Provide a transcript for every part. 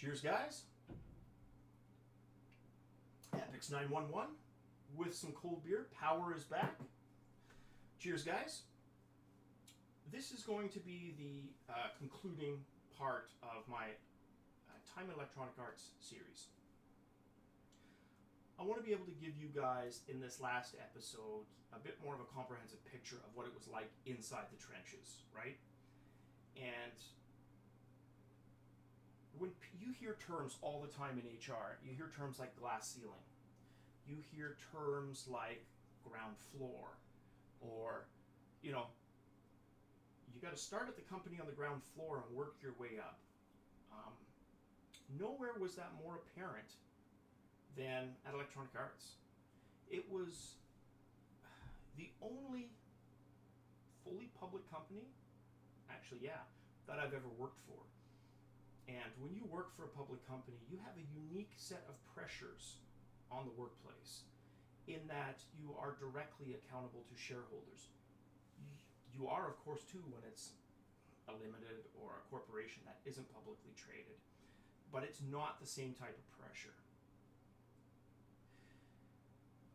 Cheers, guys. Epix 911 with some cold beer. Power is back. Cheers, guys. This is going to be the concluding part of my Time in Electronic Arts series. I want to be able to give you guys in this last episode a bit more of a comprehensive picture of what it was like inside the trenches, right? And when you hear terms all the time in HR, you hear terms like glass ceiling, you hear terms like ground floor, or, you got to start at the company on the ground floor and work your way up. Nowhere was that more apparent than at Electronic Arts. It was the only fully public company, that I've ever worked for. And when you work for a public company, you have a unique set of pressures on the workplace in that you are directly accountable to shareholders. You are, of course, too, when it's a limited or a corporation that isn't publicly traded. But it's not the same type of pressure.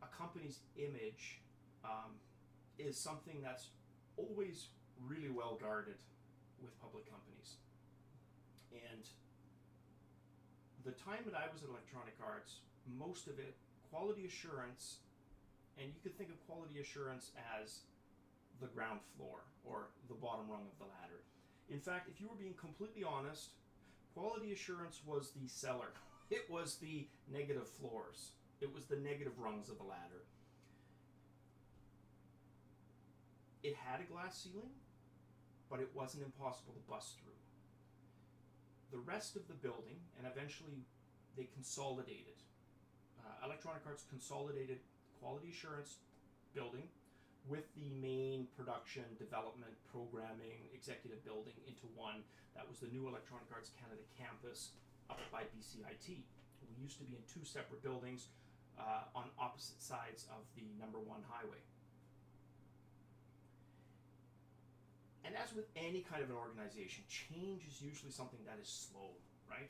A company's image is something that's always really well guarded with public companies. And the time that I was at Electronic Arts, most of it, quality assurance, and you could think of quality assurance as the ground floor or the bottom rung of the ladder. In fact, if you were being completely honest, quality assurance was the cellar. It was the negative floors. It was the negative rungs of the ladder. It had a glass ceiling, but it wasn't impossible to bust through. The rest of the building, and eventually they consolidated. Electronic Arts consolidated the quality assurance building with the main production, development, programming, executive building into one. That was the new Electronic Arts Canada campus up by BCIT. We used to be in two separate buildings on opposite sides of the number one highway. And as with any kind of an organization, change is usually something that is slow, right?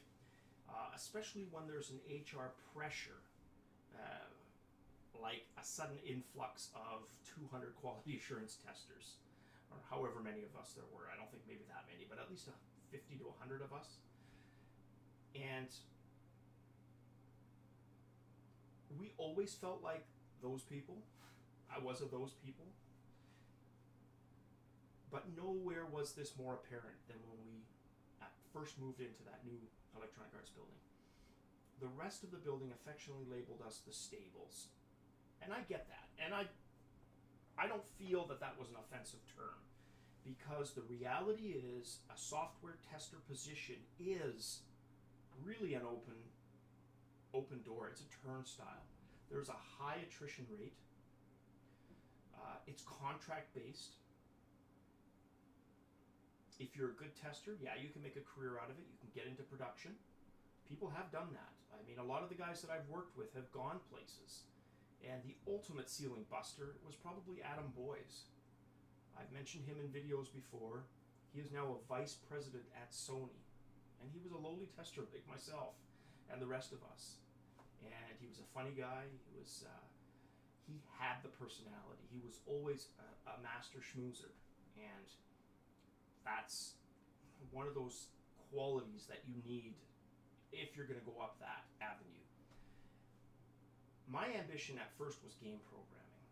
Especially when there's an HR pressure, like a sudden influx of 200 quality assurance testers, or however many of us there were. I don't think maybe that many, but at least 50 to 100 of us. And we always felt like those people. I was of those people. But nowhere was this more apparent than when we first moved into that new Electronic Arts building. The rest of the building affectionately labeled us the stables. And I get that. And I don't feel that that was an offensive term, because the reality is a software tester position is really an open door. It's a turnstile. There's a high attrition rate. It's contract based. If you're a good tester, you can make a career out of it. You can get into production. People have done that. I mean, a lot of the guys that I've worked with have gone places. And the ultimate ceiling buster was probably Adam Boyes. I've mentioned him in videos before. He is now a vice president at Sony. And he was a lowly tester like myself and the rest of us. And he was a funny guy. He had the personality. He was always a master schmoozer. And that's one of those qualities that you need if you're going to go up that avenue. My ambition at first was game programming.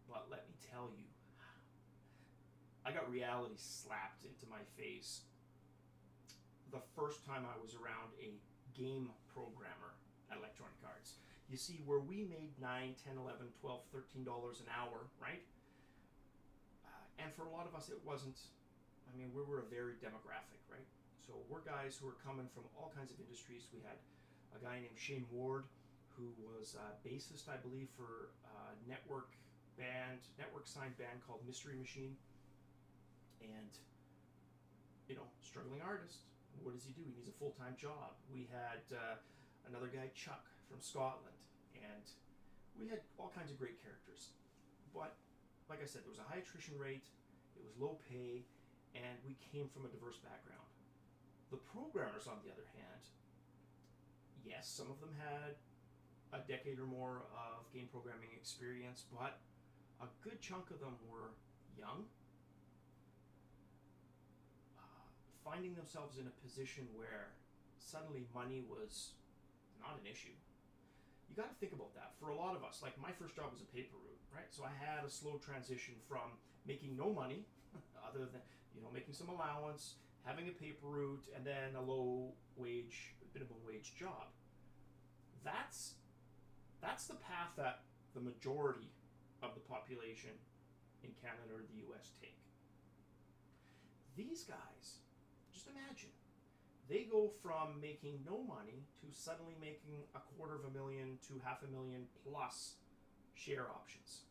But let me tell you, I got reality slapped into my face the first time I was around a game programmer at Electronic Arts. You see, where we made $9, $10, $11, $12, $13 an hour, right? And for a lot of us, it wasn't. I mean, we were a varied demographic, right? So we're guys who are coming from all kinds of industries. We had a guy named Shane Ward, who was a bassist, I believe, for a network signed band called Mystery Machine. And, struggling artist. What does he do? He needs a full-time job. We had another guy, Chuck, from Scotland. And we had all kinds of great characters. But, like I said, there was a high attrition rate. It was low pay. And we came from a diverse background. The programmers, on the other hand, Yes, some of them had a decade or more of game programming experience, but a good chunk of them were young, finding themselves in a position where suddenly money was not an issue. You got to think about that. For a lot of us, like my first job was a paper route, right? So I had a slow transition from making no money, other than making some allowance, having a paper route, and then a low wage, minimum wage job. That's the path that the majority of the population in Canada or the US take. These guys, just imagine, they go from making no money to suddenly making $250,000 to $500,000 plus share options.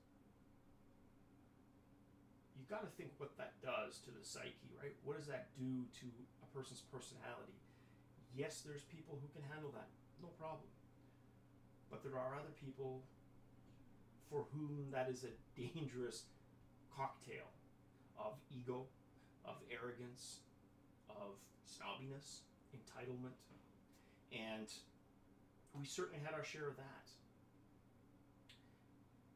You've got to think what that does to the psyche, right? What does that do to a person's personality? Yes, there's people who can handle that, no problem. But there are other people for whom that is a dangerous cocktail of ego, of arrogance, of snobbiness, entitlement, and we certainly had our share of that.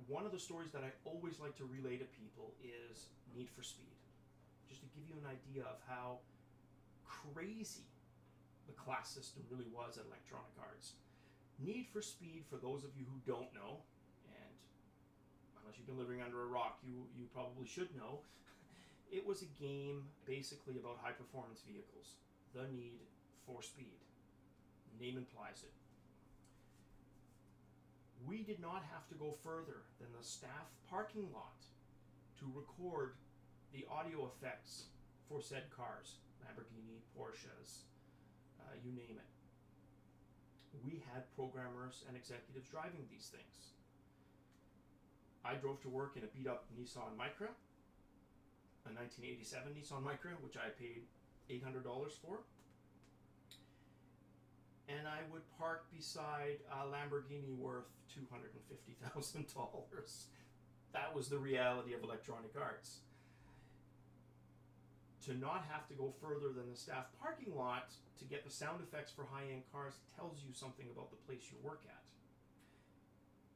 One of the stories that I always like to relay to people is Need for Speed, just to give you an idea of how crazy the class system really was at Electronic Arts. Need for Speed, for those of you who don't know, and unless you've been living under a rock, you probably should know, it was a game basically about high performance vehicles. The Need for Speed. Name implies it. We did not have to go further than the staff parking lot to record the audio effects for said cars. Lamborghini, Porsches, you name it. We had programmers and executives driving these things. I drove to work in a beat up Nissan Micra, a 1987 Nissan Micra, which I paid $800 for. And I would park beside a Lamborghini worth $250,000. That was the reality of Electronic Arts. To not have to go further than the staff parking lot to get the sound effects for high-end cars tells you something about the place you work at.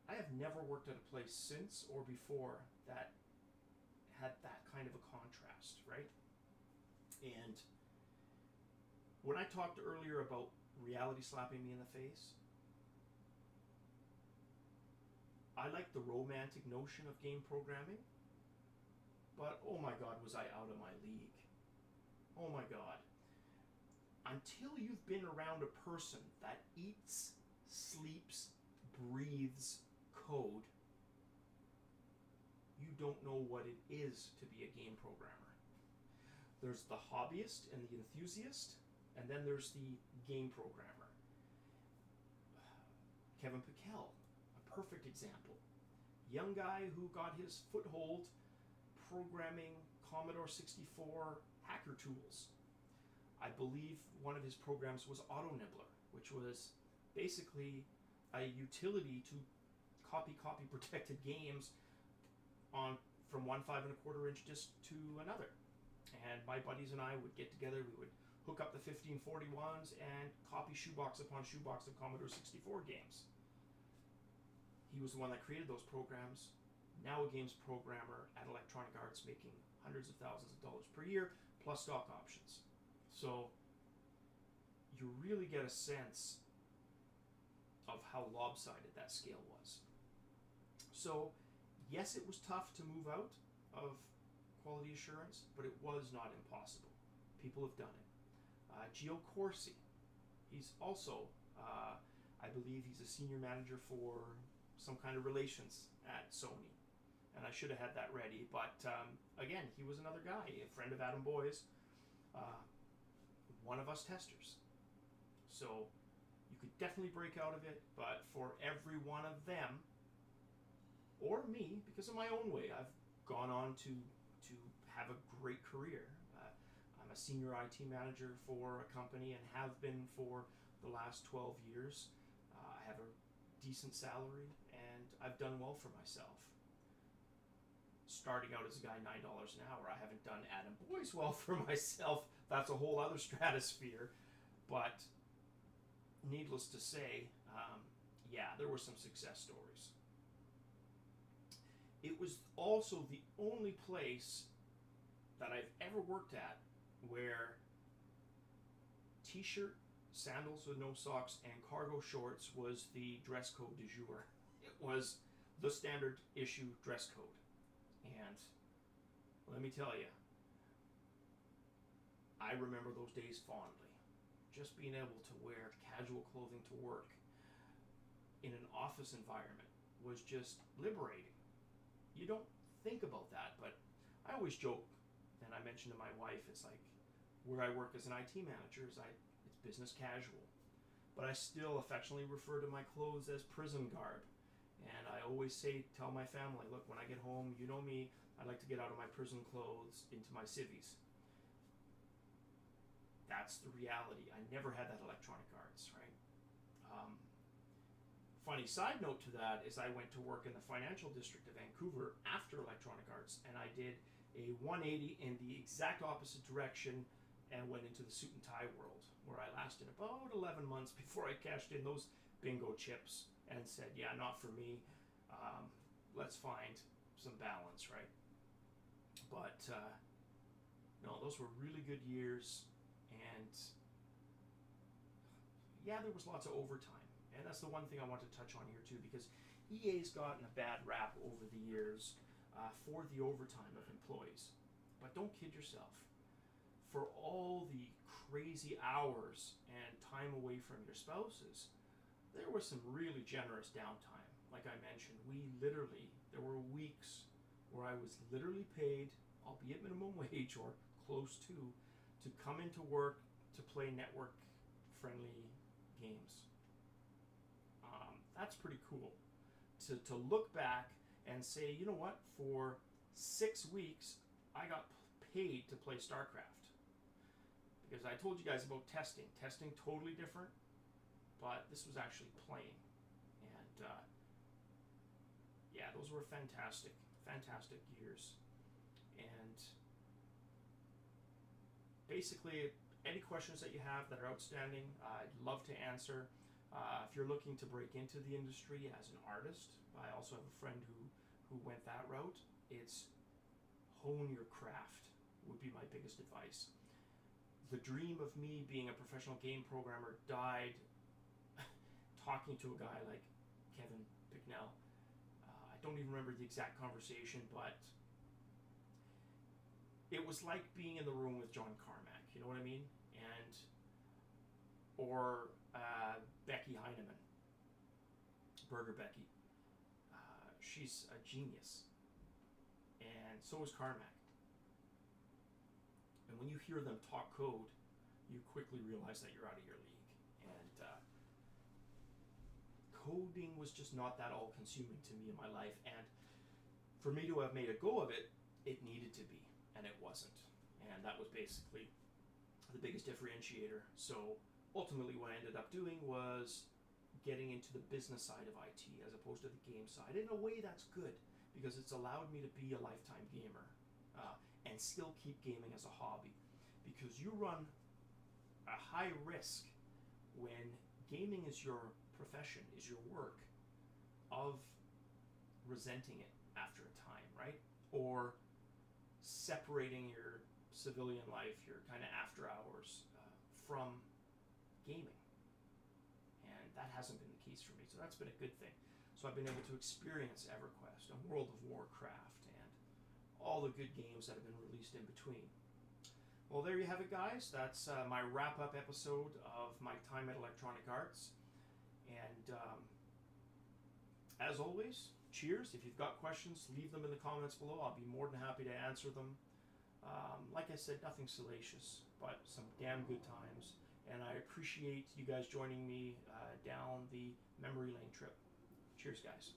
I have never worked at a place since or before that had that kind of a contrast, right? And when I talked earlier about reality slapping me in the face, I like the romantic notion of game programming, but oh my God, was I out of my league. Oh my God. Until you've been around a person that eats, sleeps, breathes code, you don't know what it is to be a game programmer. There's the hobbyist and the enthusiast, and then there's the game programmer. Kevin Piquel, a perfect example. Young guy who got his foothold programming Commodore 64 hacker tools. I believe one of his programs was Auto Nibbler, which was basically a utility to copy protected games from one 5.25 inch disc to another. And my buddies and I would get together, we would hook up the 1541s and copy shoebox upon shoebox of Commodore 64 games. He was the one that created those programs, now a games programmer at Electronic Arts, making hundreds of thousands of dollars per year, plus stock options. So you really get a sense of how lopsided that scale was. So yes, it was tough to move out of quality assurance, but it was not impossible. People have done it. Gio Corsi, he's also, I believe he's a senior manager for some kind of relations at Sony. And I should have had that ready, but again, he was another guy, a friend of Adam Boy's, one of us testers. So you could definitely break out of it, but for every one of them, or me, because of my own way, I've gone on to have a great career. I'm a senior IT manager for a company and have been for the last 12 years. I have a decent salary and I've done well for myself. Starting out as a guy $9 an hour, I haven't done Adam Boy's well for myself. That's a whole other stratosphere. But needless to say, yeah, there were some success stories. It was also the only place that I've ever worked at where t-shirt, sandals with no socks, and cargo shorts was the dress code du jour. It was the standard issue dress code. And let me tell you, I remember those days fondly. Just being able to wear casual clothing to work in an office environment was just liberating. You don't think about that, but I always joke, and I mentioned to my wife, it's like where I work as an IT manager it's business casual, but I still affectionately refer to my clothes as prison garb. And I always tell my family, look, when I get home, you know me, I like to get out of my prison clothes into my civvies. That's the reality. I never had that Electronic Arts, right? Funny side note to that is I went to work in the financial district of Vancouver after Electronic Arts, and I did a 180 in the exact opposite direction and went into the suit and tie world, where I lasted about 11 months before I cashed in those bingo chips and said, yeah, not for me. Let's find some balance, right? But no, those were really good years, and yeah, there was lots of overtime. And that's the one thing I want to touch on here too, because EA's gotten a bad rap over the years for the overtime of employees. But don't kid yourself. For all the crazy hours and time away from your spouses, there was some really generous downtime. Like I mentioned, there were weeks where I was literally paid, albeit minimum wage or close to come into work to play network-friendly games. That's pretty cool. To look back and say, you know what, for 6 weeks, I got paid to play StarCraft. Because I told you guys about testing. Testing totally different, but this was actually playing. And yeah, those were fantastic years. And basically, any questions that you have that are outstanding, I'd love to answer. If you're looking to break into the industry as an artist, I also have a friend who went that route. It's hone your craft would be my biggest advice. The dream of me being a professional game programmer died talking to a guy like Kevin Bicknell. I don't even remember the exact conversation, but it was like being in the room with John Carmack, you know what I mean? Or Becky Heineman, Burger Becky. She's a genius, and so is Carmack. And when you hear them talk code, you quickly realize that you're out of your league. And coding was just not that all-consuming to me in my life. And for me to have made a go of it, it needed to be, and it wasn't. And that was basically the biggest differentiator. So ultimately what I ended up doing was getting into the business side of IT as opposed to the game side. In a way, that's good because it's allowed me to be a lifetime gamer and still keep gaming as a hobby, because you run a high risk when gaming is your profession, is your work, of resenting it after a time, right? Or separating your civilian life, your kind of after hours from gaming. And that hasn't been the case for me, so that's been a good thing. So I've been able to experience EverQuest and World of Warcraft and all the good games that have been released in between. Well, there you have it, guys. That's my wrap-up episode of my time at Electronic Arts. And as always, cheers. If you've got questions, leave them in the comments below. I'll be more than happy to answer them. Like I said, nothing salacious, but some damn good times. And I appreciate you guys joining me down the memory lane trip. Cheers, guys.